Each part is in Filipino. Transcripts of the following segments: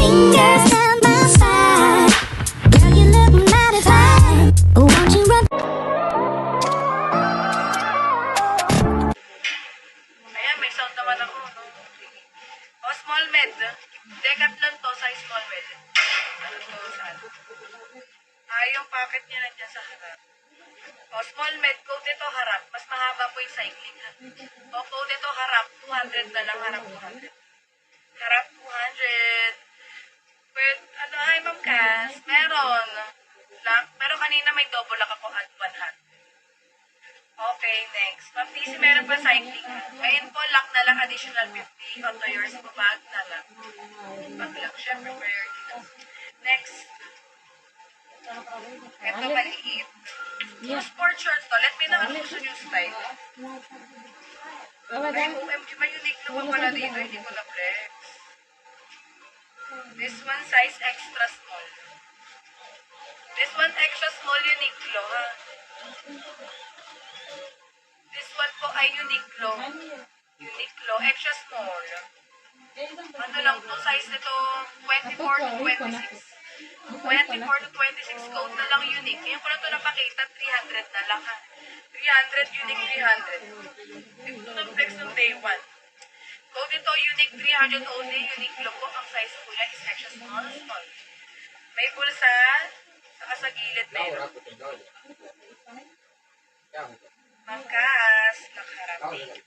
fingers down my spine. Girl, you look mighty fine. Won't you rub? Ayan, may sound naman ako, no? O, small med. Decathlon to, size small med. Ano to, saan? Yung pocket niya nandiyan sa harap. O, small med, code ito harap. Mas mahaba po yung cycling. O, code ito harap. 200 na lang, harap 200. Harap 200. But, hi, Ma'am Cass. Meron. Lock. Pero kanina may double lock ako at 100. Okay, next. Ma'am DC, meron pa cycling. Ngayon po, lock na lang, additional 50. Auto yours po, bag na lang. Bag lang, syempre, priority lang. Next. Ito, maliit. Yung sport shorts to, let me know kung gusto nyo style. Ay, OMG, may unique naman pala dito, hindi ko na-flex. This one, size extra small. This one, extra small, Uniqlo, ha? This one po ay Uniqlo. Uniqlo, extra small. Ano lang po, size nito, 24 to 26. 24 to 26, code na lang unique. Ngayon ko na ito napakita, 300 na lang, ha? 300, unique 300. Ito ng flex ng day 1. Code ito, unique 300 only, Uniqlo po. Ang size po niya is extra small, small. May bulsa, saka sa gilid meron. Mangkas, nakarating.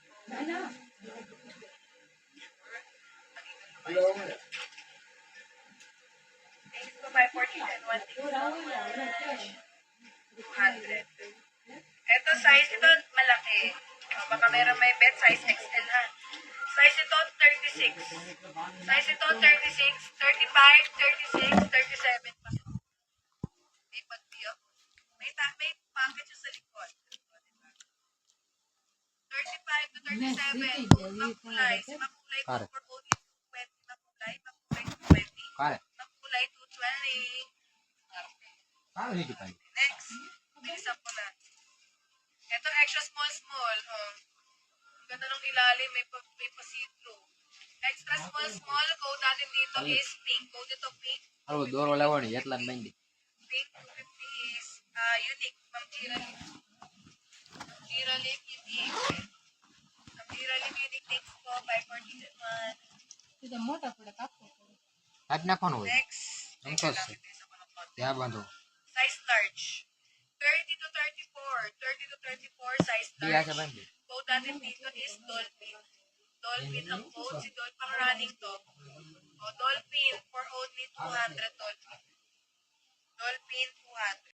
Thanks po, 540 and 1 thing so much. 200. Ito, size ito, malaki. Baka meron may bet, size XL, ha? Size ito, 36. Size ito, 36, 35, 36, 37 pa. May pagbiyo. May package sa likod. 35 to 37. Makulay. Si makulay ko for only 220. Makulay 220. Makulay 220. Next. Bilisan ko na. Ito, extra small, small. Ang ganda ng ilalim. May pa-see-through. Extra small, small. Code natin dito is pink. Code ito pink. Pink 250 is unique. Ma'am Jiralip. Jiralip unique. Ma'am Jiralip unique. Thanks po. 540 and 1. Next. Size large. 30 to 34. 30 to 34 size large. Code natin dito is Dolphin. Dolphin ang code. Si Dolphin pang running to. O, Dolphin for only 200 Dolphin.